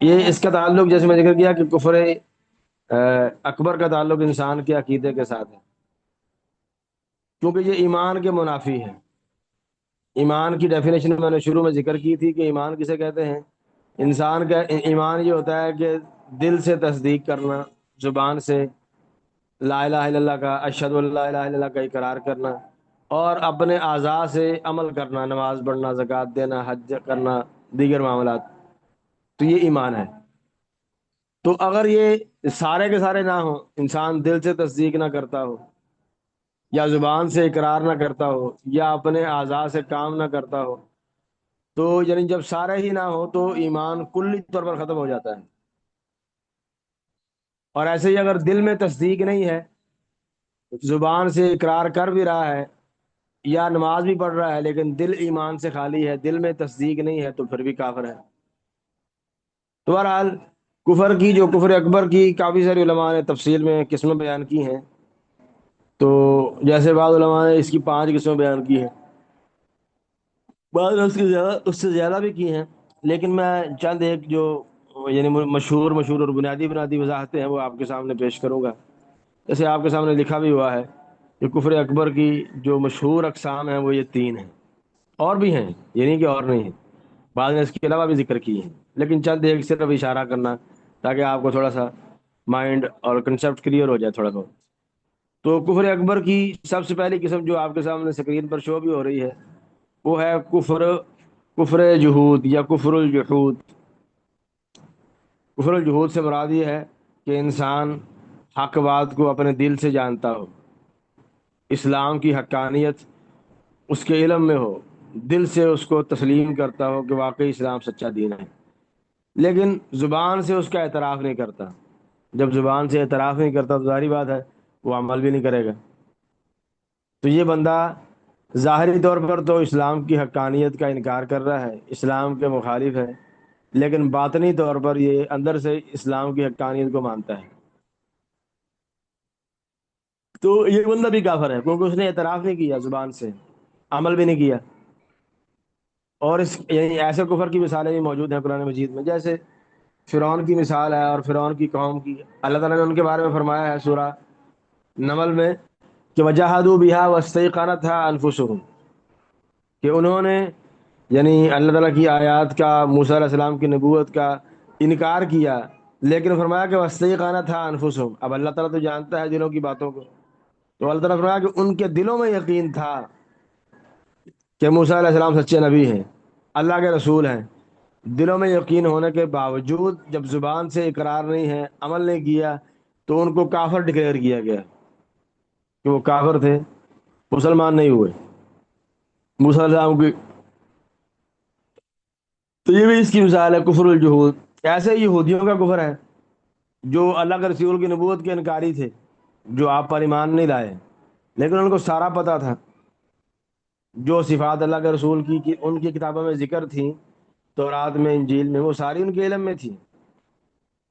یہ اس کا تعلق جیسے میں ذکر کیا کہ کفر اکبر کا تعلق انسان کے عقیدے کے ساتھ ہے، کیونکہ یہ ایمان کے منافی ہے۔ ایمان کی ڈیفینیشن میں نے شروع میں ذکر کی تھی کہ ایمان کسے کہتے ہیں؟ انسان کا ایمان یہ ہوتا ہے کہ دل سے تصدیق کرنا، زبان سے لا الہ الا اللہ کا، اشہد ان لا الہ الا اللہ کا اقرار کرنا، اور اپنے اعضاء سے عمل کرنا، نماز پڑھنا، زکوٰۃ دینا، حج کرنا، دیگر معاملات۔ تو یہ ایمان ہے۔ تو اگر یہ سارے کے سارے نہ ہوں، انسان دل سے تصدیق نہ کرتا ہو، یا زبان سے اقرار نہ کرتا ہو، یا اپنے اعضاء سے کام نہ کرتا ہو، تو یعنی جب سارے ہی نہ ہو تو ایمان کلی طور پر ختم ہو جاتا ہے۔ اور ایسے ہی اگر دل میں تصدیق نہیں ہے، زبان سے اقرار کر بھی رہا ہے یا نماز بھی پڑھ رہا ہے، لیکن دل ایمان سے خالی ہے، دل میں تصدیق نہیں ہے، تو پھر بھی کافر ہے۔ تو بہرحال کفر کی، جو کفر اکبر کی کافی ساری علماء نے تفصیل میں قسمیں بیان کی ہیں۔ تو جیسے بعض علماء نے اس کی 5 قسمیں بیان کی ہیں، بعض نے اس سے زیادہ بھی کی ہیں، لیکن میں چند ایک جو یعنی مشہور اور بنیادی بنیادی وضاحتیں ہیں وہ آپ کے سامنے پیش کروں گا۔ جیسے آپ کے سامنے لکھا بھی ہوا ہے کہ کفر اکبر کی جو مشہور اقسام ہیں وہ یہ 3 ہیں، اور بھی ہیں، یہ نہیں کہ اور نہیں ہیں، بعض نے اس کے علاوہ بھی ذکر کی ہیں، لیکن چند ایک صرف اشارہ کرنا تاکہ آپ کو تھوڑا سا مائنڈ اور کنسیپٹ کلیئر ہو جائے تھوڑا بہت۔ تو کفر اکبر کی سب سے پہلی قسم جو آپ کے سامنے اسکرین پر شو بھی ہو رہی ہے، وہ ہے کفر جہود یا کفر الجحود۔ کفر الجحود سے مراد یہ ہے کہ انسان حق بات کو اپنے دل سے جانتا ہو، اسلام کی حقانیت اس کے علم میں ہو، دل سے اس کو تسلیم کرتا ہو کہ واقعی اسلام سچا دین ہے، لیکن زبان سے اس کا اعتراف نہیں کرتا۔ جب زبان سے اعتراف نہیں کرتا تو ظاہری بات ہے وہ عمل بھی نہیں کرے گا۔ تو یہ بندہ ظاہری طور پر تو اسلام کی حقانیت کا انکار کر رہا ہے، اسلام کے مخالف ہے، لیکن باطنی طور پر یہ اندر سے اسلام کی حقانیت کو مانتا ہے۔ تو یہ بندہ بھی کافر ہے، کیونکہ اس نے اعتراف نہیں کیا زبان سے، عمل بھی نہیں کیا۔ اور اس یعنی ایسے کفر کی مثالیں بھی موجود ہیں قرآن مجید میں، جیسے فرعون کی مثال ہے اور فرعون کی قوم کی۔ اللہ تعالیٰ نے ان کے بارے میں فرمایا ہے سورہ نمل میں کہ وجاہدوا بہا واستیقنتھا انفسہم، کہ انہوں نے یعنی اللہ تعالیٰ کی آیات کا، موسیٰ علیہ السلام کی نبوت کا انکار کیا، لیکن فرمایا کہ واستیقنتھا انفسہم۔ اب اللہ تعالیٰ تو جانتا ہے دلوں کی باتوں کو، تو اللہ تعالیٰ فرمایا کہ ان کے دلوں میں یقین تھا کہ موسیٰ علیہ السلام سچے نبی ہیں، اللہ کے رسول ہیں۔ دلوں میں یقین ہونے کے باوجود جب زبان سے اقرار نہیں ہے، عمل نہیں کیا، تو ان کو کافر ڈکلیئر کیا گیا کہ وہ کافر تھے، مسلمان نہیں ہوئے موسیٰ علیہ السلام کی۔ تو یہ بھی اس کی مثال ہے کفر الجحود۔ ایسے یہودیوں کا کفر ہے جو اللہ کے رسول کی نبوت کے انکاری تھے، جو آپ پر ایمان نہیں لائے، لیکن ان کو سارا پتہ تھا، جو صفات اللہ کے رسول کی ان کی کتابوں میں ذکر تھیں، تورات میں، انجیل میں، وہ ساری ان کے علم میں تھی۔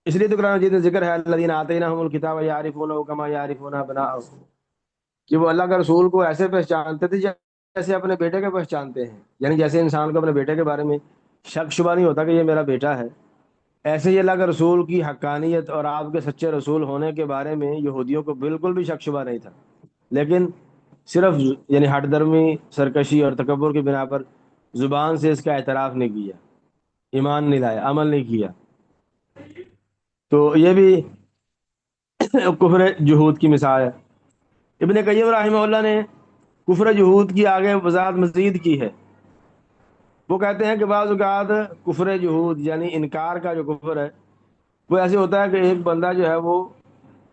اس لیے تو قرآن مجید میں ذکر ہے الذین آتیناہم الکتاب یعرفونہ کما یعرفون ابناءہم، کہ وہ اللہ کے رسول کو ایسے پہچانتے تھے جیسے اپنے بیٹے کے پہچانتے ہیں، یعنی جیسے انسان کو اپنے بیٹے کے بارے میں شک شبہ نہیں ہوتا کہ یہ میرا بیٹا ہے، ایسے ہی اللہ کے رسول کی حقانیت اور آپ کے سچے رسول ہونے کے بارے میں یہودیوں کو بالکل بھی شک شبہ نہیں تھا، لیکن صرف یعنی ہٹ درمی، سرکشی اور تکبر کی بنا پر زبان سے اس کا اعتراف نہیں کیا، ایمان نہیں لایا، عمل نہیں کیا۔ تو یہ بھی کفر جہود کی مثال ہے۔ ابن قیم رحمہ اللہ نے کفر جہود کی آگے وضاحت مزید کی ہے۔ وہ کہتے ہیں کہ بعض اوقات کفر جہود یعنی انکار کا جو کفر ہے وہ ایسے ہوتا ہے کہ ایک بندہ جو ہے وہ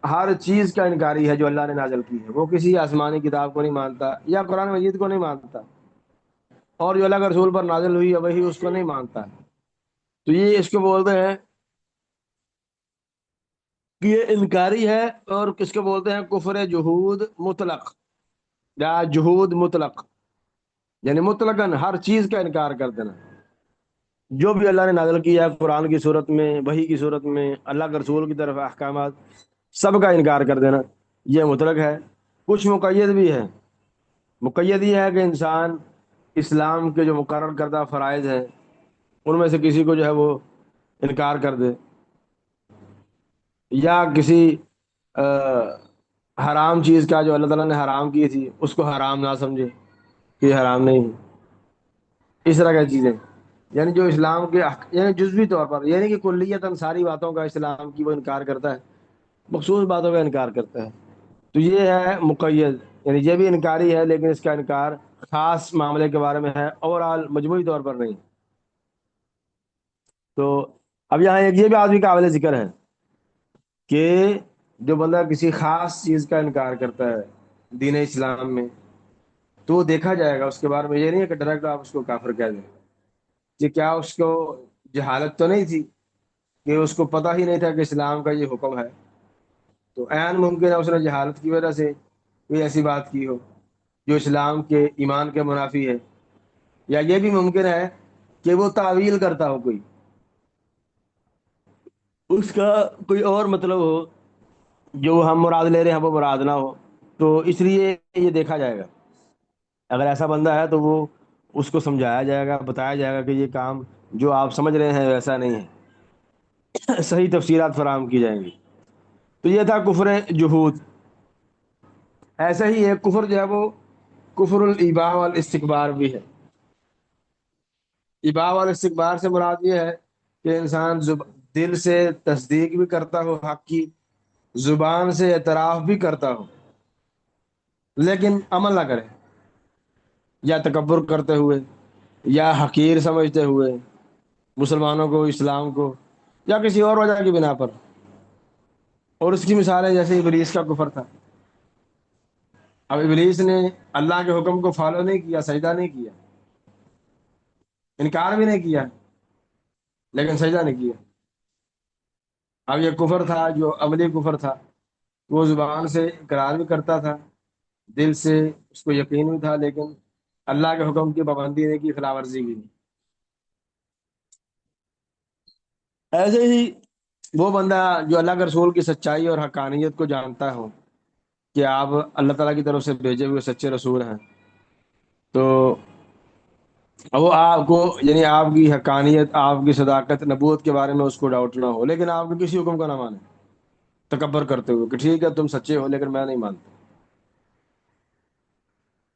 ہر چیز کا انکاری ہے جو اللہ نے نازل کی ہے، وہ کسی آسمانی کتاب کو نہیں مانتا یا قرآن مجید کو نہیں مانتا، اور جو اللہ کے رسول پر نازل ہوئی ہے وہی اس کو نہیں مانتا۔ تو یہ اس کو بولتے ہیں کہ یہ انکاری ہے، اور کس کو بولتے ہیں کفر جہود مطلق یا جہود مطلق، یعنی مطلقاً ہر چیز کا انکار کر دینا، جو بھی اللہ نے نازل کیا ہے قرآن کی صورت میں، وحی کی صورت میں، اللہ کے رسول کی طرف احکامات، سب کا انکار کر دینا، یہ مطلق ہے۔ کچھ مقید بھی ہے۔ مقید یہ ہے کہ انسان اسلام کے جو مقرر کردہ فرائض ہیں ان میں سے کسی کو جو ہے وہ انکار کر دے، یا کسی آ، حرام چیز کا جو اللہ تعالیٰ نے حرام کی تھی اس کو حرام نہ سمجھے کہ یہ حرام نہیں ہے، اس طرح کی چیزیں، یعنی جو اسلام کے یعنی جزوی طور پر، یعنی کہ کلیتاً ساری باتوں کا اسلام کی وہ انکار کرتا ہے، مخصوص باتوں کا انکار کرتا ہے، تو یہ ہے مقید، یعنی یہ بھی انکاری ہے لیکن اس کا انکار خاص معاملے کے بارے میں ہے، اوور آل مجموعی طور پر نہیں۔ تو اب یہاں ایک یہ بھی آدمی قابل ذکر ہے کہ جو بندہ کسی خاص چیز کا انکار کرتا ہے دین اسلام میں، تو وہ دیکھا جائے گا، اس کے بارے میں یہ نہیں ہے کہ ڈائریکٹ آپ اس کو کافر کہہ دیں کہ کیا اس کو جہالت تو نہیں تھی کہ اس کو پتہ ہی نہیں تھا کہ اسلام کا یہ حکم ہے، تو عین ممکن ہے اس نے جہالت کی وجہ سے کوئی ایسی بات کی ہو جو اسلام کے ایمان کے منافی ہے، یا یہ بھی ممکن ہے کہ وہ تعویل کرتا ہو، کوئی اس کا کوئی اور مطلب ہو جو ہم مراد لے رہے ہیں وہ مراد نہ ہو، تو اس لیے یہ دیکھا جائے گا، اگر ایسا بندہ ہے تو وہ اس کو سمجھایا جائے گا، بتایا جائے گا کہ یہ کام جو آپ سمجھ رہے ہیں ویسا نہیں ہے، صحیح تفصیلات فراہم کی جائیں گی۔ تو یہ تھا کفر جحود۔ ایسا ہی ایک کفر جو ہے وہ کفر الاباء والاستکبار بھی ہے۔ اباء والاستکبار سے مراد یہ ہے کہ انسان دل سے تصدیق بھی کرتا ہو حق کی، زبان سے اعتراف بھی کرتا ہو، لیکن عمل نہ کرے، یا تکبر کرتے ہوئے، یا حقیر سمجھتے ہوئے مسلمانوں کو، اسلام کو، یا کسی اور وجہ کی بنا پر۔ اور اس کی مثال ہے جیسے ابلیس کا کفر تھا۔ اب ابلیس نے اللہ کے حکم کو فالو نہیں کیا، سجدہ نہیں کیا، انکار بھی نہیں کیا، لیکن سجدہ نہیں کیا۔ اب یہ کفر تھا جو عملی کفر تھا، وہ زبان سے اقرار بھی کرتا تھا، دل سے اس کو یقین بھی تھا، لیکن اللہ کے حکم کی پابندی نہیں کی، خلاف ورزی کی۔ ایسے ہی وہ بندہ جو اللہ کے رسول کی سچائی اور حقانیت کو جانتا ہو کہ آپ اللہ تعالیٰ کی طرف سے بھیجے ہوئے سچے رسول ہیں، تو وہ آپ کو، یعنی آپ کی حقانیت، آپ کی صداقت، نبوت کے بارے میں اس کو ڈاؤٹ نہ ہو، لیکن آپ کے کسی حکم کا نہ مانے، تکبر کرتے ہوئے کہ ٹھیک ہے تم سچے ہو لیکن میں نہیں مانتا،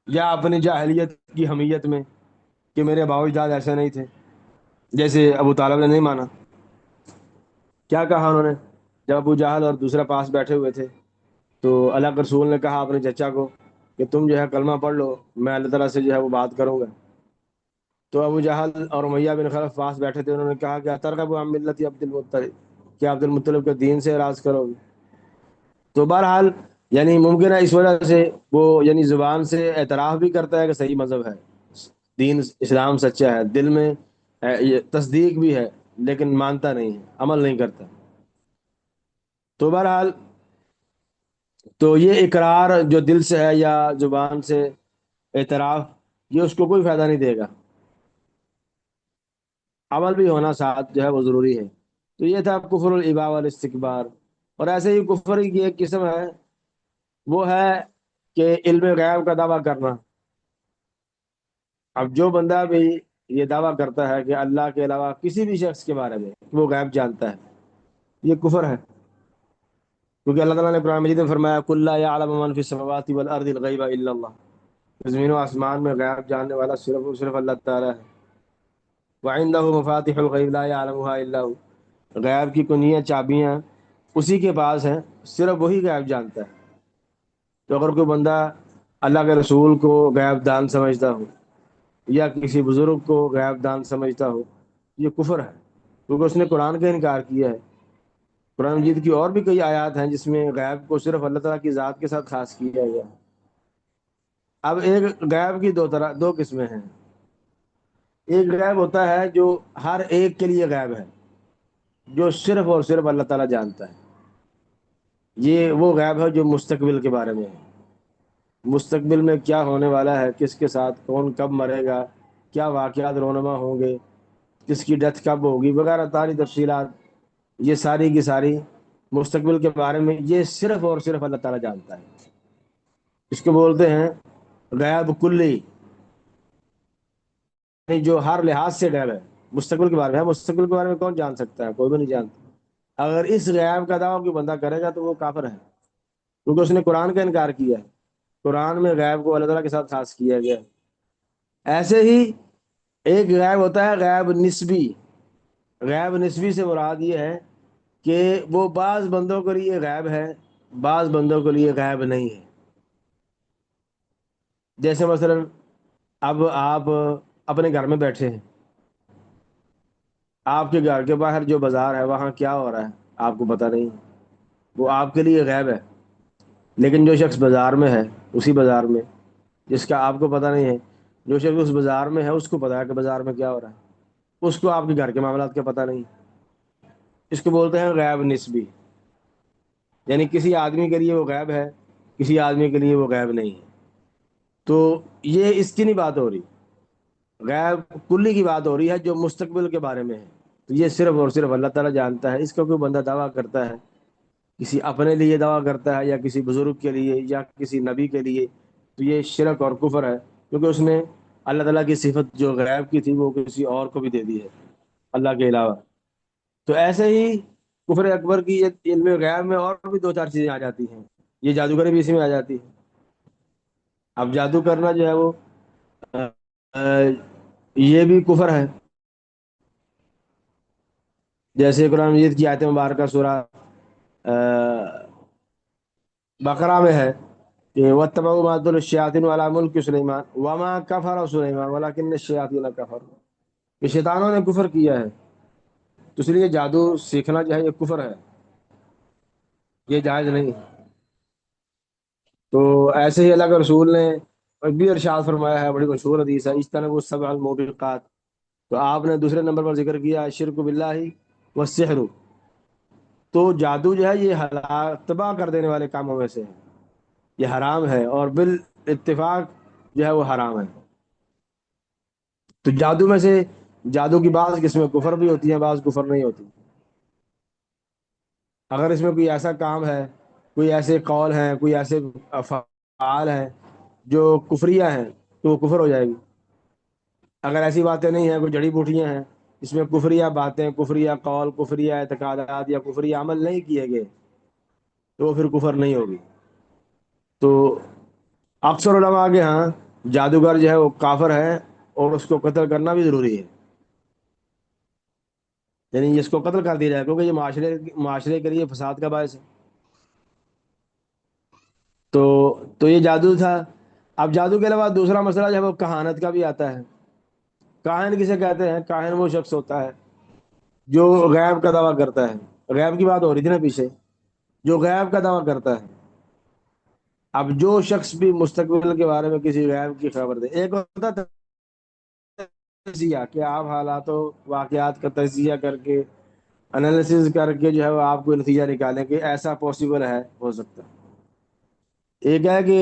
یا اپنی جاہلیت کی حمیت میں کہ میرے باؤ اجداد ایسے نہیں تھے، جیسے ابو طالب نے نہیں مانا۔ کیا کہا انہوں نے جب ابو جہل اور دوسرا پاس بیٹھے ہوئے تھے، تو اللہ کے رسول نے کہا اپنے چچا کو کہ تم جو ہے کلمہ پڑھ لو، میں اللہ تعالیٰ سے جو ہے وہ بات کروں گا۔ تو ابو جہل اور امیہ بن خلف پاس بیٹھے تھے، انہوں نے کہا کہ اترغب عن ملت عبد المطلب، کیا عبد المطلب کے دین سے اعراض کرو گے؟ تو بہرحال یعنی ممکن ہے اس وجہ سے وہ یعنی زبان سے اعتراف بھی کرتا ہے کہ صحیح مذہب ہے، دین اسلام سچا ہے، دل میں یہ تصدیق بھی ہے، لیکن مانتا نہیں ہے، عمل نہیں کرتا۔ تو بہرحال تو یہ اقرار جو دل سے ہے یا زبان سے اعتراف، یہ اس کو کوئی فائدہ نہیں دے گا، عمل بھی ہونا ساتھ جو ہے وہ ضروری ہے۔ تو یہ تھا کفر الاباء والاستکبار۔ اور ایسے ہی کفر کی ایک قسم ہے، وہ ہے کہ علم غیب کا دعویٰ کرنا۔ اب جو بندہ بھی یہ دعویٰ کرتا ہے کہ اللہ کے علاوہ کسی بھی شخص کے بارے میں وہ غیب جانتا ہے، یہ کفر ہے، کیونکہ اللہ تعالیٰ نے قرآن مجید میں فرمایا قل لا يعلم من في السماوات والارض الغیب الا اللہ، زمین و آسمان میں غیب جاننے والا صرف اور صرف اللہ تعالیٰ ہے۔ وعنده مفاتح الغیب لا يعلمها الا هو، غیب کی کنیاں، چابیاں اسی کے پاس ہیں، صرف وہی غیب جانتا ہے۔ تو اگر کوئی بندہ اللہ کے رسول کو غیب دان سمجھتا ہو یا کسی بزرگ کو غیب دان سمجھتا ہو، یہ کفر ہے، کیونکہ اس نے قرآن کا انکار کیا ہے۔ قرآن مجید کی اور بھی کئی آیات ہیں جس میں غیب کو صرف اللہ تعالیٰ کی ذات کے ساتھ خاص کیا گیا ہے۔ اب ایک غیب کی دو قسمیں ہیں۔ ایک غیب ہوتا ہے جو ہر ایک کے لیے غیب ہے، جو صرف اور صرف اللہ تعالیٰ جانتا ہے، یہ وہ غیب ہے جو مستقبل کے بارے میں ہے، مستقبل میں کیا ہونے والا ہے، کس کے ساتھ کون کب مرے گا، کیا واقعات رونما ہوں گے، کس کی ڈیتھ کب ہوگی وغیرہ، ساری تفصیلات، یہ ساری کی ساری مستقبل کے بارے میں یہ صرف اور صرف اللہ تعالیٰ جانتا ہے۔ اس کو بولتے ہیں غیب کلی، یعنی جو ہر لحاظ سے غیب ہے، مستقبل کے بارے میں ہے، مستقبل کے بارے میں کون جان سکتا ہے؟ کوئی بھی نہیں جانتا۔ اگر اس غیب کا دعویٰ کوئی بندہ کرے گا تو وہ کافر ہے، کیونکہ اس نے قرآن کا انکار کیا ہے۔ قرآن میں غیب کو اللہ تعالیٰ کے ساتھ خاص کیا گیا ہے۔ ایسے ہی ایک غیب ہوتا ہے غیب نسبی۔ غیب نسبی سے مراد یہ ہے کہ وہ بعض بندوں کے لیے غیب ہے، بعض بندوں کے لیے غیب نہیں ہے۔ جیسے مثلا اب آپ اپنے گھر میں بیٹھے ہیں، آپ کے گھر کے باہر جو بازار ہے وہاں کیا ہو رہا ہے آپ کو پتہ نہیں، وہ آپ کے لیے غیب ہے۔ لیکن جو شخص بازار میں ہے، اسی بازار میں، جس کا آپ کو پتہ نہیں ہے، جو شخص اس بازار میں ہے اس کو پتہ ہے کہ بازار میں کیا ہو رہا ہے، اس کو آپ کے گھر کے معاملات کا پتہ نہیں۔ اس کو بولتے ہیں غیب نسبی، یعنی کسی آدمی کے لیے وہ غیب ہے، کسی آدمی کے لیے وہ غیب نہیں ہے۔ تو یہ اس کی نہیں بات ہو رہی، غیب کلی کی بات ہو رہی ہے جو مستقبل کے بارے میں ہے۔ تو یہ صرف اور صرف اللہ تعالیٰ جانتا ہے۔ اس کا کوئی بندہ دعویٰ کرتا ہے، کسی اپنے لیے دعویٰ کرتا ہے یا کسی بزرگ کے لیے یا کسی نبی کے لیے، تو یہ شرک اور کفر ہے، کیونکہ اس نے اللہ تعالیٰ کی صفت جو غیب کی تھی وہ کسی اور کو بھی دے دی ہے اللہ کے علاوہ۔ تو ایسے ہی کفر اکبر کی یہ علم غیب میں اور بھی دو چار چیزیں آ جاتی ہیں، یہ جادوگری بھی اسی میں آ جاتی ہے۔ اب جادو کرنا جو ہے وہ آ، یہ بھی کفر ہے۔ جیسے قرآن مجید کی آیت مبارکہ سورہ بقرہ میں ہے کہ وَاتَّبَعُوا مَا تَتْلُو الشَّيَاطِينُ عَلَىٰ مُلْكِ سُلَيْمَانَ وَمَا كَفَرَ سُلَيْمَانُ وَلَٰكِنَّ الشَّيَاطِينَ كَفَرُوا، کہ شیطانوں نے کفر کیا ہے، تو اس لیے جادو سیکھنا جو ہے یہ کفر ہے، یہ جائز نہیں ہے۔ تو ایسے ہی اللہ کے رسول نے بھی ارشاد فرمایا ہے، بڑی مشہور حدیث ہے، اجتنبوا السبع الموبقات۔ تو آپ نے دوسرے نمبر پر ذکر کیا شرک باللہ والسحر۔ تو جادو جو ہے یہ ہلاک تباہ کر دینے والے کاموں میں سے ہے، یہ حرام ہے، اور بالاتفاق جو ہے وہ حرام ہے۔ تو جادو میں سے جادو کی بعض قسمیں کفر بھی ہوتی ہیں، بعض کفر نہیں ہوتی۔ اگر اس میں کوئی ایسا کام ہے، کوئی ایسے قول ہیں، کوئی ایسے افعال ہیں جو کفریہ ہیں تو وہ کفر ہو جائے گی۔ اگر ایسی باتیں نہیں ہیں، کوئی جڑی بوٹیاں ہیں اس میں کفریہ باتیں، کفریہ قول، کفریہ اعتقادات یا کفریہ عمل نہیں کیے گئے تو وہ پھر کفر نہیں ہوگی۔ تو اکثر علماء کے ہاں جادوگر جو ہے وہ کافر ہے اور اس کو قتل کرنا بھی ضروری ہے، یعنی اس کو قتل کر دیا جائے، کیونکہ یہ معاشرے کے لیے فساد کا باعث ہے۔ تو تو یہ جادو تھا۔ اب جادو کے علاوہ دوسرا مسئلہ جو ہے وہ کہانت کا بھی آتا ہے۔ کاہن کسے کہتے ہیں؟ کاہن وہ شخص ہوتا ہے جو غیب کا دعویٰ کرتا ہے۔ غیب کی بات ہو رہی تھی نا پیچھے، جو غیب کا دعویٰ کرتا ہے۔ اب جو شخص بھی مستقبل کے بارے میں کسی غیب کی خبر دے، ایک ہوتا ہے تجزیہ، کہ آپ حالات و واقعات کا تجزیہ کر کے، انالیسز کر کے جو ہے وہ آپ کو نتیجہ نکالیں کہ ایسا پاسبل ہے، ہو سکتا ہے۔ ایک ہے کہ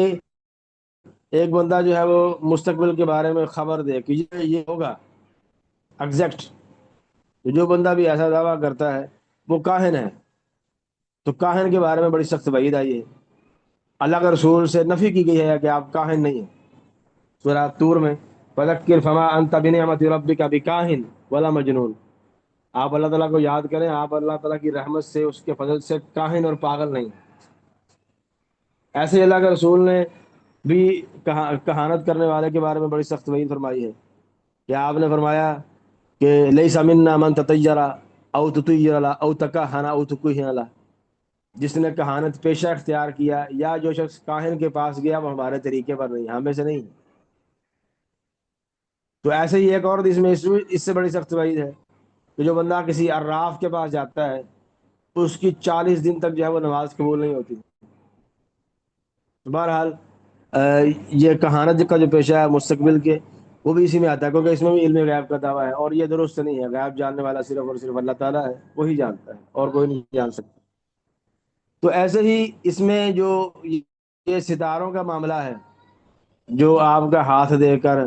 ایک بندہ جو ہے وہ مستقبل کے بارے میں خبر دے کہ یہ ہوگا ایگزیکٹ، تو جو بندہ بھی ایسا دعویٰ کرتا ہے وہ کاہن ہے۔ تو کاہن کے بارے میں بڑی سخت وعید آئی ہے، اللہ کے رسول سے نفی کی گئی ہے کہ آپ کاہن نہیں ہیں۔ سورہ طور میں فذکر فما انت بنعمت ربک بکاہن ولا مجنون، آپ اللہ تعالیٰ کو یاد کریں، آپ اللہ تعالیٰ کی رحمت سے، اس کے فضل سے کاہن اور پاگل نہیں۔ ایسے ہی اللہ کے رسول نے بھی کہانت کرنے والے کے بارے میں بڑی سخت وعید فرمائی ہے، کہ آپ نے فرمایا کہ لیس منا من تطیر او تطیر له او تکہن او تکہن له، جس نے کہانت پیشہ اختیار کیا یا جو شخص کاہن کے پاس گیا وہ ہمارے طریقے پر نہیں، ہمیں سے نہیں۔ تو ایسے ہی ایک اور حدیث میں اس سے بڑی سخت وعید ہے کہ جو بندہ کسی عراف کے پاس جاتا ہے تو اس کی 40 دن تک جو ہے وہ نماز قبول نہیں ہوتی۔ بہرحال یہ کہانت کا جو پیشہ ہے مستقبل کے، وہ بھی اسی میں آتا ہے، کیونکہ اس میں بھی علم غیب کا دعویٰ ہے، اور یہ درست نہیں ہے۔ غیب جاننے والا صرف اور صرف اللہ تعالیٰ ہے، وہی جانتا ہے اور کوئی نہیں جان سکتا۔ تو ایسے ہی اس میں جو یہ ستاروں کا معاملہ ہے، جو آپ کا ہاتھ دے کر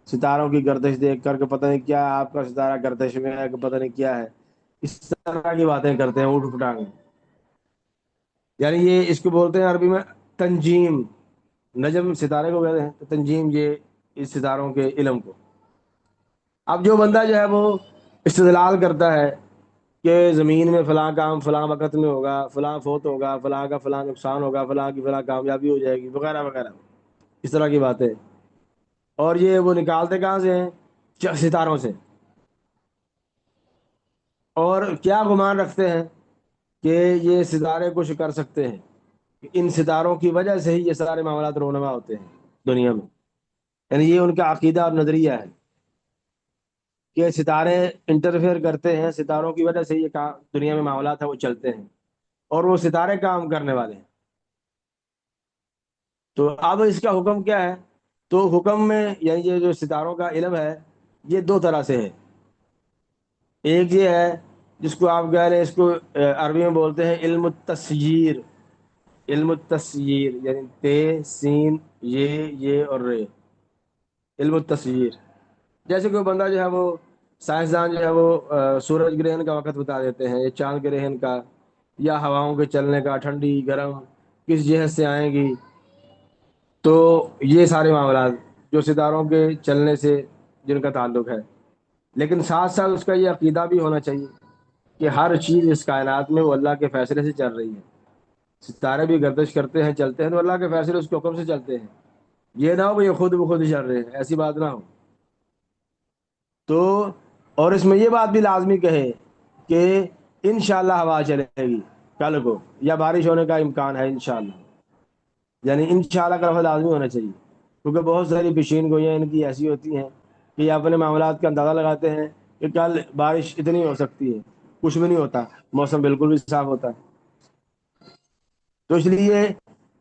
ستاروں کی گردش دیکھ کر کہ پتہ نہیں کیا آپ کا ستارہ گردش میں ہے، کہ پتہ نہیں کیا ہے، اس طرح کی باتیں کرتے ہیں اٹھ پٹانگ، یعنی یہ اس کو بولتے ہیں عربی میں تنجیم۔ نجم ستارے کو کہتے ہیں، تو تنجیم یہ اس ستاروں کے علم کو۔ اب جو بندہ جو ہے وہ استدلال کرتا ہے کہ زمین میں فلاں کام فلاں وقت میں ہوگا، فلاں فوت ہوگا، فلاں کا فلاں نقصان ہوگا، فلاں کی فلاں کامیابی ہو جائے گی، وغیرہ وغیرہ، اس طرح کی باتیں۔ اور یہ وہ نکالتے کہاں سے ہیں؟ ستاروں سے۔ اور کیا گمان رکھتے ہیں کہ یہ ستارے کچھ کر سکتے ہیں؟ ان ستاروں کی وجہ سے ہی یہ سارے معاملات رونما ہوتے ہیں دنیا میں، یعنی یہ ان کا عقیدہ اور نظریہ ہے کہ ستارے انٹرفیئر کرتے ہیں، ستاروں کی وجہ سے یہ دنیا میں معاملات ہیں وہ چلتے ہیں، اور وہ ستارے کام کرنے والے ہیں۔ تو اب اس کا حکم کیا ہے؟ تو حکم میں یعنی یہ جو ستاروں کا علم ہے یہ دو طرح سے ہے۔ ایک یہ ہے جس کو آپ کہہ رہے ہیں، اس کو عربی میں بولتے ہیں علم التسییر۔ علم التسییر یعنی تے سین یہ اور رے، علم التسییر۔ جیسے کوئی بندہ جو ہے وہ سائنسدان جو ہے وہ سورج گرہن کا وقت بتا دیتے ہیں، یا چاند گرہن کا، یا ہواؤں کے چلنے کا، ٹھنڈی گرم کس جہت سے آئیں گی۔ تو یہ سارے معاملات جو ستاروں کے چلنے سے جن کا تعلق ہے، لیکن ساتھ ساتھ اس کا یہ عقیدہ بھی ہونا چاہیے کہ ہر چیز اس کائنات میں وہ اللہ کے فیصلے سے چل رہی ہے۔ ستارے بھی گردش کرتے ہیں، چلتے ہیں، تو اللہ کے فیصلے اس کے حکم سے چلتے ہیں۔ یہ نہ ہو کہ یہ خود بخود ہی چل رہے ہیں، ایسی بات نہ ہو۔ تو اور اس میں یہ بات بھی لازمی کہے کہ انشاءاللہ ہوا چلے گی کل کو، یا بارش ہونے کا امکان ہے انشاءاللہ، یعنی انشاءاللہ کا لفظ لازمی ہونا چاہیے، کیونکہ بہت ساری پیشین گوئیاں ان کی ایسی ہوتی ہیں کہ یہ اپنے معاملات کا اندازہ لگاتے ہیں کہ کل بارش اتنی ہو سکتی ہے، کچھ بھی نہیں ہوتا، موسم بالکل بھی صاف ہوتا ہے۔ تو اس لیے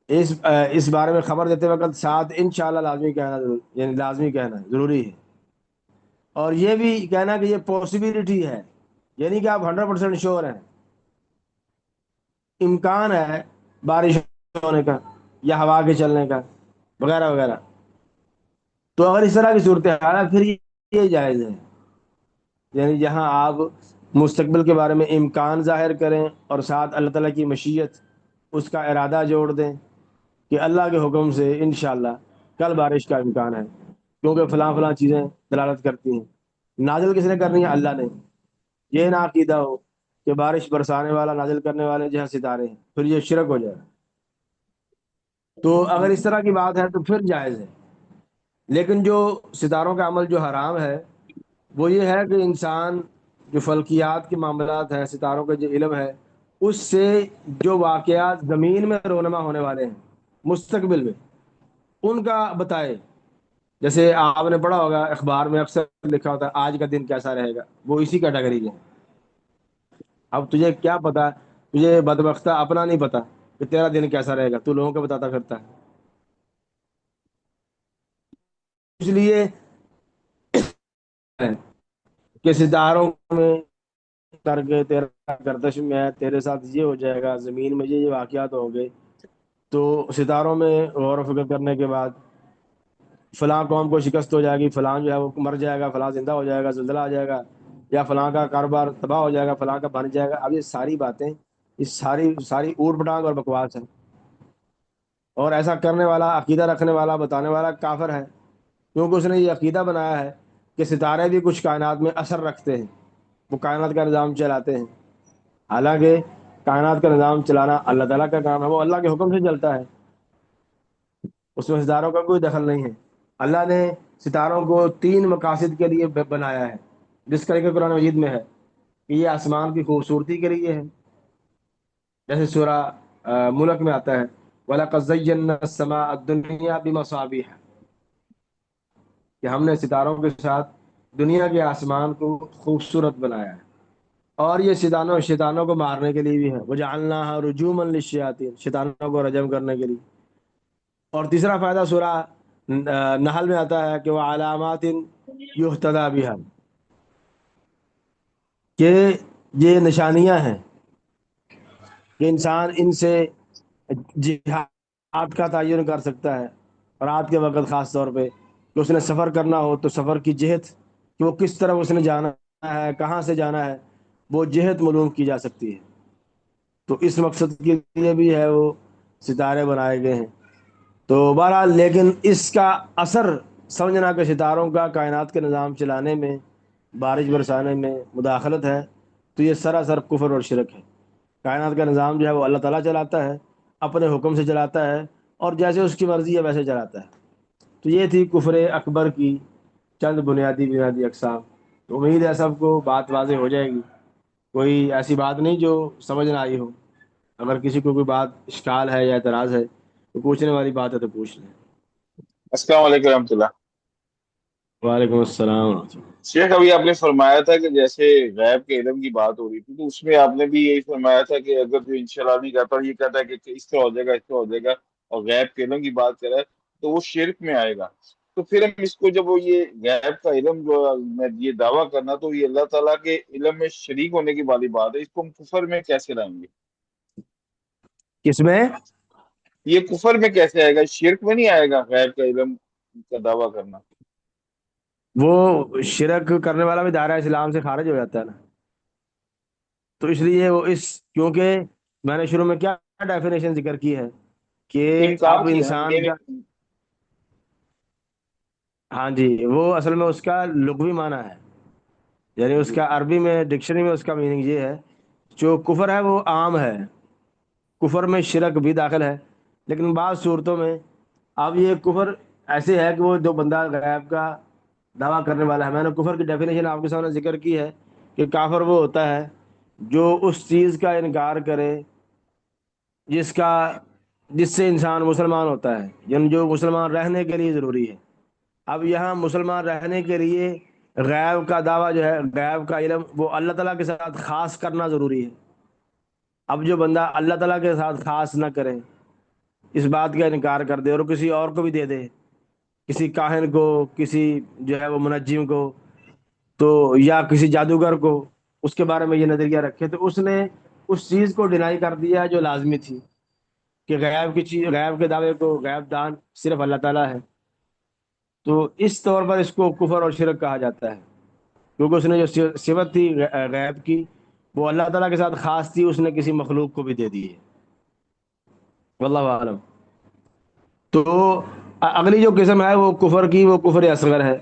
اس بارے میں خبر دیتے وقت ساتھ انشاءاللہ لازمی کہنا یعنی لازمی کہنا ضروری ہے، اور یہ بھی کہنا کہ یہ پاسبلٹی ہے، یعنی کہ آپ 100% شور ہیں، امکان ہے بارش ہونے کا یا ہوا کے چلنے کا، وغیرہ وغیرہ۔ تو اگر اس طرح کی صورتحال ہے پھر یہ جائز ہے، یعنی جہاں آپ مستقبل کے بارے میں امکان ظاہر کریں اور ساتھ اللہ تعالیٰ کی مشیت، اس کا ارادہ جوڑ دیں کہ اللہ کے حکم سے انشاءاللہ کل بارش کا امکان ہے، کیونکہ فلاں فلاں چیزیں دلالت کرتی ہیں۔ نازل کس نے کرنی ہے؟ اللہ نے۔ یہ نہ عقیدہ ہو کہ بارش برسانے والا، نازل کرنے والے جہاں ستارے ہیں، پھر یہ شرک ہو جائے۔ تو اگر اس طرح کی بات ہے تو پھر جائز ہے، لیکن جو ستاروں کا عمل جو حرام ہے وہ یہ ہے کہ انسان جو فلکیات کے معاملات ہیں، ستاروں کا جو علم ہے، اس سے جو واقعات زمین میں رونما ہونے والے ہیں مستقبل میں، ان کا بتائے۔ جیسے آپ نے پڑھا ہوگا اخبار میں اکثر لکھا ہوتا ہے آج کا دن کیسا رہے گا، وہ اسی کیٹیگری کے ہیں۔ اب تجھے کیا پتا، تجھے بدبختہ اپنا نہیں پتا کہ تیرا دن کیسا رہے گا، تو لوگوں کو بتاتا پھرتا ہے۔ اس لیے کہ ستاروں میں کر کے تیرا گردش میں ہے، تیرے ساتھ یہ ہو جائے گا، زمین میں یہ واقعات ہوں گے، تو ستاروں میں غور و فکر کرنے کے بعد فلاں قوم کو شکست ہو جائے گی، فلاں جو ہے وہ مر جائے گا، فلاں زندہ ہو جائے گا، زلزلہ آ جائے گا، یا فلاں کا کاروبار تباہ ہو جائے گا، فلاں کا بن جائے گا۔ اب یہ ساری باتیں، یہ ساری ساری اوٹ پٹانگ اور بکواس ہے، اور ایسا کرنے والا، عقیدہ رکھنے والا، بتانے والا کافر ہے، کیونکہ اس نے یہ عقیدہ بنایا ہے کہ ستارے بھی کچھ کائنات میں اثر رکھتے ہیں، وہ کائنات کا نظام چلاتے ہیں۔ حالانکہ کائنات کا نظام چلانا اللہ تعالیٰ کا کام ہے، وہ اللہ کے حکم سے چلتا ہے، اس میں ستاروں کا کوئی دخل نہیں ہے۔ اللہ نے ستاروں کو 3 مقاصد کے لیے بنایا ہے، جس طرح کہ قرآن مجید میں ہے کہ یہ آسمان کی خوبصورتی کے لیے ہے، جیسے سورہ ملک میں آتا ہے وَلَقَدْ زَيَّنَّا السَّمَاءَ الدُّنْيَا بِمَصَابِيحَ، کہ ہم نے ستاروں کے ساتھ دنیا کے آسمان کو خوبصورت بنایا ہے، اور یہ شیطانوں کو مارنے کے لیے بھی ہے، وَجَعَلْنَاهَا رُجُومًا لِلشَّيَاطِينِ، شیطانوں کو رجم کرنے کے لیے۔ اور تیسرا فائدہ سورہ نحل میں آتا ہے کہ وہ علامات یہتدیٰ بہا، کہ یہ نشانیاں ہیں کہ انسان ان سے جہاد کا تعین کر سکتا ہے، رات کے وقت خاص طور پہ کہ اس نے سفر کرنا ہو تو سفر کی جہت، کہ وہ کس طرف اس نے جانا ہے، کہاں سے جانا ہے، وہ جہت معلوم کی جا سکتی ہے۔ تو اس مقصد کے لیے بھی ہے وہ ستارے بنائے گئے ہیں۔ تو بہرحال لیکن اس کا اثر سمجھنا کہ ستاروں کا کائنات کے نظام چلانے میں بارش برسانے میں مداخلت ہے، تو یہ سراسر کفر اور شرک ہے۔ کائنات کا نظام جو ہے وہ اللہ تعالیٰ چلاتا ہے، اپنے حکم سے چلاتا ہے، اور جیسے اس کی مرضی ہے ویسے چلاتا ہے۔ تو یہ تھی کفر اکبر کی چند بنیادی بنیادی اقسام۔ تو امید ہے سب کو بات واضح ہو جائے گی، کوئی ایسی بات نہیں جو سمجھ نہ آئی ہو۔ اگر کسی کو کوئی بات اشکال ہے یا اعتراض ہے تو پوچھنے والی بات ہے تو پوچھ لیں۔ السلام علیکم رحمۃ اللہ۔ وعلیکم السلام ورحمۃ اللہ۔ شیخ، ابھی آپ نے فرمایا تھا کہ جیسے غیب کے علم کی بات ہو رہی تھی، تو اس میں آپ نے بھی یہی فرمایا تھا کہ اگر جو انشاءاللہ نہیں کرتا اور یہ کہتا ہے کہ اس طرح ہو جائے گا، اس طرح ہو جائے گا، اور غیب کے علم کی بات کر رہا ہے، تو وہ شرک میں آئے گا۔ تو پھر ہم اس کو، جب وہ یہ غیب کا علم جو میں یہ دعویٰ کرنا، تو یہ اللہ تعالیٰ کے علم میں شریک ہونے کی والی بات ہے، اس کو ہم کفر میں کیسے لائیں گے؟ کس میں؟ یہ کفر میں کیسے آئے گا؟ شرک میں نہیں آئے گا غیب کا علم کا دعویٰ کرنا؟ وہ شرک کرنے والا بھی دائرہ اسلام سے خارج ہو جاتا ہے نا۔ تو اس لیے وہ کیونکہ میں نے شروع میں کیا ڈیفینیشن ذکر کی ہے کہ انکار اب کیا ہے انسان کا، ہاں جی، وہ اصل میں اس کا لغوی معنی ہے، یعنی اس جی کا عربی میں ڈکشنری میں اس کا میننگ یہ ہے، جو کفر ہے وہ عام ہے، کفر میں شرک بھی داخل ہے، لیکن بعض صورتوں میں اب یہ کفر ایسے ہے کہ وہ جو بندہ غیب کا دعویٰ کرنے والا ہے، میں نے کفر کی ڈیفینیشن آپ کے سامنے ذکر کی ہے کہ کافر وہ ہوتا ہے جو اس چیز کا انکار کرے جس کا جس سے انسان مسلمان ہوتا ہے، یعنی جو مسلمان رہنے کے لیے ضروری ہے۔ اب یہاں مسلمان رہنے کے لیے غیب کا دعویٰ جو ہے، غیب کا علم، وہ اللہ تعالیٰ کے ساتھ خاص کرنا ضروری ہے۔ اب جو بندہ اللہ تعالیٰ کے ساتھ خاص نہ کرے، اس بات کا انکار کر دے اور کسی اور کو بھی دے دے، کسی کاہن کو، کسی جو ہے وہ منجم کو، تو یا کسی جادوگر کو، اس کے بارے میں یہ نظریہ رکھے، تو اس نے اس چیز کو ڈینائی کر دیا جو لازمی تھی، کہ غیب کی چیز، غیب کے دعوے کو غیب دان صرف اللہ تعالیٰ ہے۔ تو اس طور پر اس کو کفر اور شرک کہا جاتا ہے، کیونکہ اس نے جو صفت تھی غیب کی، وہ اللہ تعالیٰ کے ساتھ خاص تھی، اس نے کسی مخلوق کو بھی دے دی ہے، واللہ عالم۔ تو اگلی جو قسم ہے وہ کفر کی، وہ کفر اصغر ہے۔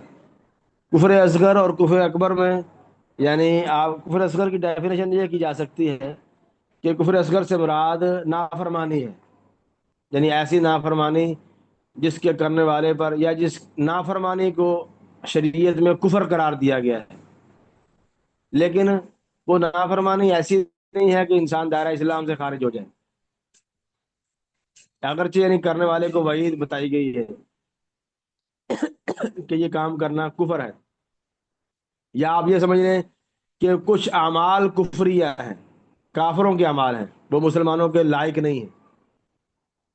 کفر اصغر اور کفر اکبر میں، یعنی آپ کفر اصغر کی ڈیفینیشن یہ کی جا سکتی ہے کہ کفر اصغر سے مراد نافرمانی ہے، یعنی ایسی نافرمانی جس کے کرنے والے پر، یا جس نافرمانی کو شریعت میں کفر قرار دیا گیا ہے، لیکن وہ نافرمانی ایسی نہیں ہے کہ انسان دائرہ اسلام سے خارج ہو جائے، اگرچہ یعنی کرنے والے کو وعید بتائی گئی ہے کہ یہ کام کرنا کفر ہے۔ یا آپ یہ سمجھ لیں کہ کچھ اعمال کفریہ ہیں، کافروں کے اعمال ہیں، وہ مسلمانوں کے لائق نہیں ہیں،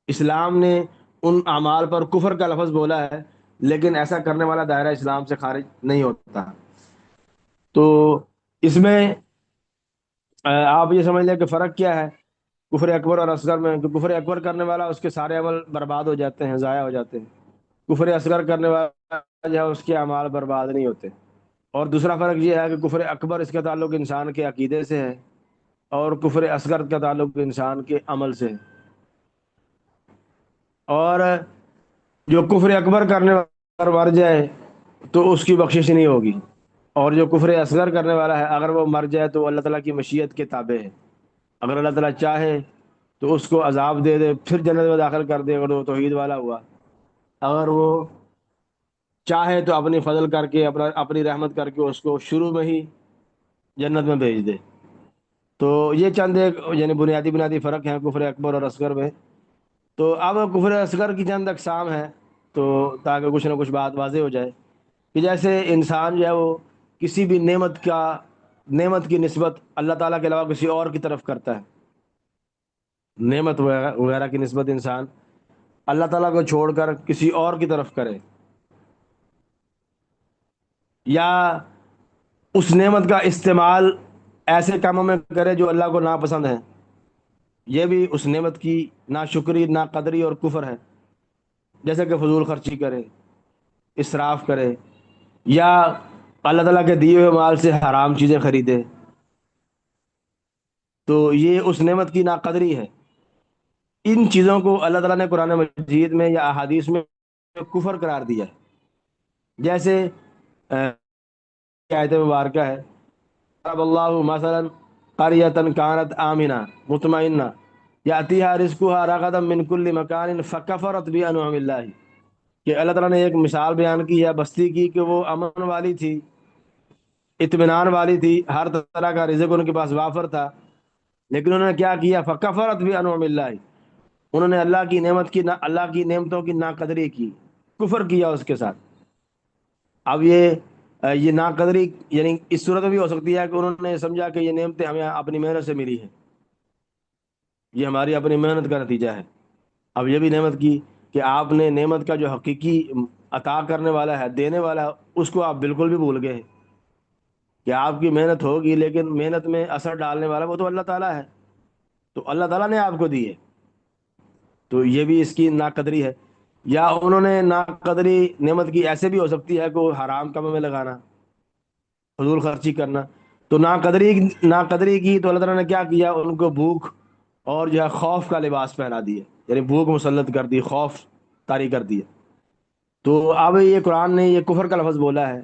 اسلام نے ان اعمال پر کفر کا لفظ بولا ہے، لیکن ایسا کرنے والا دائرہ اسلام سے خارج نہیں ہوتا۔ تو اس میں آپ یہ سمجھ لیں کہ فرق کیا ہے کفر اکبر اور اصغر میں، کہ کفر اکبر کرنے والا اس کے سارے عمل برباد ہو جاتے ہیں، ضائع ہو جاتے ہیں، کفر اصغر کرنے والا جو ہے اس کے اعمال برباد نہیں ہوتے۔ اور دوسرا فرق یہ ہے کہ کفر اکبر اس کا تعلق انسان کے عقیدے سے ہے، اور کفر اصغر کا تعلق انسان کے عمل سے ہے۔ اور جو کفر اکبر کرنے پر مر جائے تو اس کی بخشش نہیں ہوگی، اور جو کفر اصغر کرنے والا ہے اگر وہ مر جائے تو وہ اللہ تعالیٰ کی مشیت کے تابع ہے، اگر اللہ تعالیٰ چاہے تو اس کو عذاب دے دے پھر جنت میں داخل کر دے اگر وہ توحید والا ہوا، اگر وہ چاہے تو اپنی فضل کر کے، اپنی رحمت کر کے اس کو شروع میں ہی جنت میں بھیج دے۔ تو یہ چند ایک یعنی بنیادی بنیادی فرق ہیں کفر اکبر اور اصغر میں۔ تو اب کفر اصغر کی چند اقسام ہیں، تو تاکہ کچھ نہ کچھ بات واضح ہو جائے، کہ جیسے انسان جو ہے وہ کسی بھی نعمت کی نسبت اللہ تعالیٰ کے علاوہ کسی اور کی طرف کرتا ہے، نعمت وغیرہ وغیرہ کی نسبت انسان اللہ تعالیٰ کو چھوڑ کر کسی اور کی طرف کرے، یا اس نعمت کا استعمال ایسے کاموں میں کرے جو اللہ کو ناپسند ہے، یہ بھی اس نعمت کی ناشکری، ناقدری اور کفر ہے، جیسے کہ فضول خرچی کرے، اسراف کرے، یا اللہ تعالیٰ کے دیے ہوئے مال سے حرام چیزیں خریدے، تو یہ اس نعمت کی ناقدری ہے۔ ان چیزوں کو اللہ تعالیٰ نے قرآن مجید میں یا احادیث میں کفر قرار دیا ہے، جیسے آیت مبارکہ ہے، ضرب اللہ مثلا قریۃ کانت آمنہ مطمئنہ یاتیہا رزقها رغدا من کل مکان فکفرت بانعم اللہ، کہ اللہ تعالیٰ نے ایک مثال بیان کی ہے بستی کی کہ وہ امن والی تھی، اطمینان والی تھی، ہر طرح کا رزق ان کے پاس وافر تھا، لیکن انہوں نے کیا کیا؟ فکفرت بانعم اللہ، انہوں نے اللہ کی نعمتوں کی ناقدری کی، کفر کیا اس کے ساتھ۔ اب یہ ناقدری یعنی اس صورت میں بھی ہو سکتی ہے کہ انہوں نے سمجھا کہ یہ نعمتیں ہمیں اپنی محنت سے ملی ہیں، یہ ہماری اپنی محنت کا نتیجہ ہے۔ اب یہ بھی نعمت کی کہ آپ نے نعمت کا جو حقیقی عطا کرنے والا ہے، دینے والا ہے، اس کو آپ بالکل بھی بھول گئے کہ آپ کی محنت ہوگی، لیکن محنت میں اثر ڈالنے والا وہ تو اللہ تعالیٰ ہے، تو اللہ تعالیٰ نے آپ کو دی ہے، تو یہ بھی اس کی ناقدری ہے۔ یا انہوں نے ناقدری نعمت کی ایسے بھی ہو سکتی ہے کہ وہ حرام کاموں میں لگانا، فضول خرچی کرنا، تو ناقدری کی تو اللہ تعالیٰ نے کیا کیا؟ ان کو بھوک اور جو ہے خوف کا لباس پہنا دیے، یعنی بھوک مسلط کر دی، خوف طاری کر دیا۔ تو اب یہ قرآن نے یہ کفر کا لفظ بولا ہے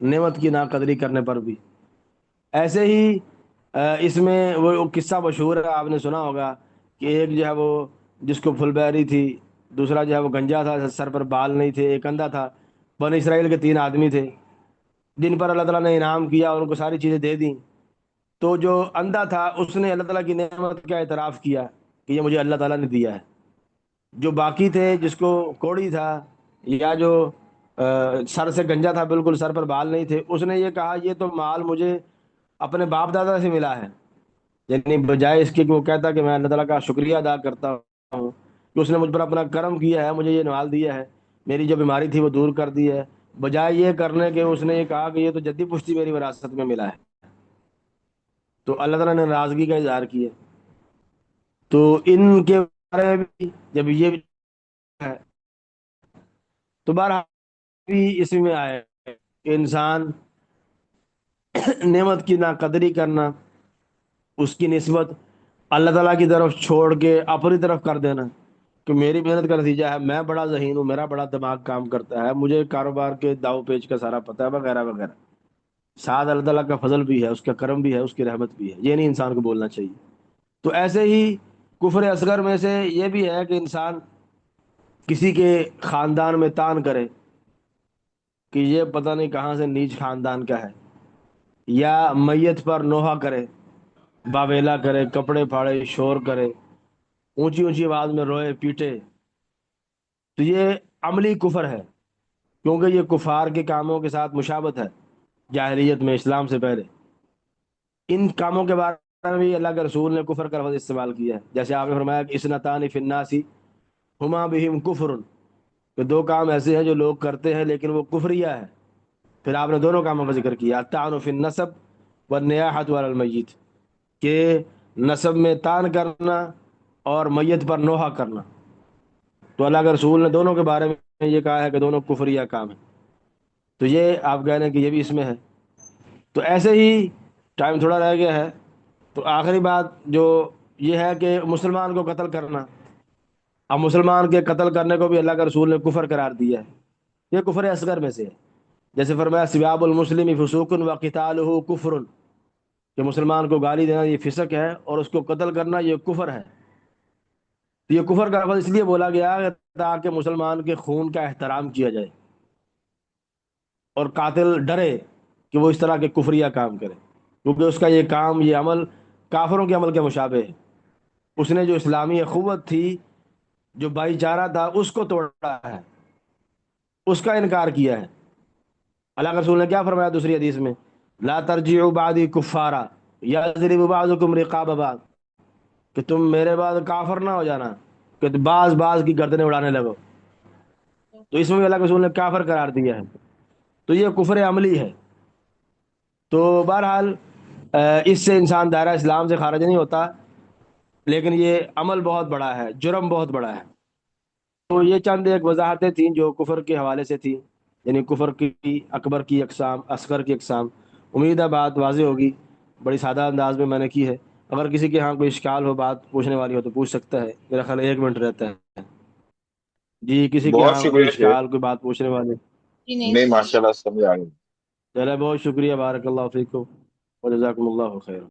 نعمت کی ناقدری کرنے پر بھی۔ ایسے ہی اس میں وہ قصہ مشہور ہے، آپ نے سنا ہوگا کہ ایک جو ہے وہ جس کو پھل بہری تھی، دوسرا جو ہے وہ گنجا تھا، سر پر بال نہیں تھے، ایک اندھا تھا، بنی اسرائیل کے 3 آدمی تھے جن پر اللہ تعالیٰ نے انعام کیا اور ان کو ساری چیزیں دے دیں۔ تو جو اندھا تھا اس نے اللہ تعالیٰ کی نعمت کا اعتراف کیا کہ یہ مجھے اللہ تعالیٰ نے دیا ہے۔ جو باقی تھے، جس کو کوڑی تھا یا جو سر سے گنجا تھا، بالکل سر پر بال نہیں تھے، اس نے یہ کہا یہ تو مال مجھے اپنے باپ دادا سے ملا ہے، یعنی بجائے اس کے کہ وہ کہتا کہ میں اللہ تعالیٰ کا شکریہ ادا کرتا ہوں کہ اس نے مجھ پر اپنا کرم کیا ہے، مجھے یہ مال دیا ہے، میری جو بیماری تھی وہ دور کر دی ہے، بجائے یہ کرنے کے اس نے یہ کہا کہ یہ تو جدی پشتی میری وراثت میں ملا ہے، تو اللہ تعالیٰ نے ناراضگی کا اظہار کیا۔ تو ان کے بارے میں بھی جب یہ بھی ہے تو بہرحال بھی اس میں آئے کہ انسان نعمت کی ناقدری کرنا، اس کی نسبت اللہ تعالیٰ کی طرف چھوڑ کے اپنی طرف کر دینا کہ میری محنت کا نتیجہ ہے، میں بڑا ذہین ہوں، میرا بڑا دماغ کام کرتا ہے، مجھے کاروبار کے داؤ پیچ کا سارا پتہ ہے، وغیرہ وغیرہ۔ ساتھ اللہ تعالیٰ کا فضل بھی ہے، اس کا کرم بھی ہے، اس کی رحمت بھی ہے، یہ نہیں انسان کو بولنا چاہیے۔ تو ایسے ہی کفر اصغر میں سے یہ بھی ہے کہ انسان کسی کے خاندان میں تان کرے کہ یہ پتہ نہیں کہاں سے نیچ خاندان کا ہے، یا میت پر نوحہ کرے، باویلا کرے، کپڑے پھاڑے، شور کرے، اونچی اونچی آواز میں روئے پیٹے، تو یہ عملی کفر ہے، کیونکہ یہ کفار کے کاموں کے ساتھ مشابہت ہے جاہلیت میں، اسلام سے پہلے۔ ان کاموں کے بارے میں بھی اللہ کے رسول نے کفر کا لفظ استعمال کیا ہے، جیسے آپ نے فرمایا کہ اثنتان فی الناس ہما بہم کفر، کہ 2 کام ایسے ہیں جو لوگ کرتے ہیں لیکن وہ کفریہ ہے، پھر آپ نے دونوں کاموں کا ذکر کیا، الطعن فی النسب والنیاحۃ علی المیت، کہ نسب میں تان کرنا اور میت پر نوحہ کرنا، تو اللہ کے رسول نے دونوں کے بارے میں یہ کہا ہے کہ دونوں کفریہ کام ہیں، تو یہ آپ کہہ رہے ہیں کہ یہ بھی اس میں ہے۔ تو ایسے ہی ٹائم تھوڑا رہ گیا ہے، تو آخری بات جو یہ ہے کہ مسلمان کو قتل کرنا، اب مسلمان کے قتل کرنے کو بھی اللہ کے رسول نے کفر قرار دیا ہے، یہ کفر اصغر میں سے ہے، جیسے فرمایا سباب المسلم فسوق وقتالہ کفر، کہ مسلمان کو گالی دینا یہ فسق ہے اور اس کو قتل کرنا یہ کفر ہے۔ تو یہ کفر کا لفظ اس لیے بولا گیا کہ تاکہ مسلمان کے خون کا احترام کیا جائے اور قاتل ڈرے کہ وہ اس طرح کے کفریہ کام کرے، کیونکہ اس کا یہ کام، یہ عمل کافروں کے عمل کے مشابہ ہے، اس نے جو اسلامی اخوت تھی، جو بھائی چارہ تھا، اس کو توڑا ہے، اس کا انکار کیا ہے۔ اللہ کے رسول نے کیا فرمایا دوسری حدیث میں؟ لا ترجعوا بعدی کفارا یضرب بعضکم رقاب بعض، کہ تم میرے بعد کافر نہ ہو جانا کہ بعض بعض کی گردنیں اڑانے لگو، تو اس میں بھی اللہ کے رسول نے کافر قرار دیا ہے، تو یہ کفر عملی ہے۔ تو بہرحال اس سے انسان دائرہ اسلام سے خارج نہیں ہوتا، لیکن یہ عمل بہت بڑا ہے، جرم بہت بڑا ہے۔ تو یہ چند ایک وضاحتیں تھیں جو کفر کے حوالے سے تھیں، یعنی کفر کی اکبر کی اقسام، اصغر کی اقسام۔ امید ہے بات واضح ہوگی، بڑی سادہ انداز میں نے کی ہے، اگر کسی کے ہاں کوئی اشکال ہو، بات پوچھنے والی ہو تو پوچھ سکتا ہے، میرا خیال 1 منٹ رہتا ہے۔ جی کسی کے بہت ہاں کوئی شکریہ شیخ، اشکال، کوئی بات پوچھنے والے؟ جی نہیں نہیں صحیح ماشاء اللہ سمجھ آ گئی۔ چلے، بہت شکریہ، بارک اللہ فیکم و جزاکم اللہ خیر۔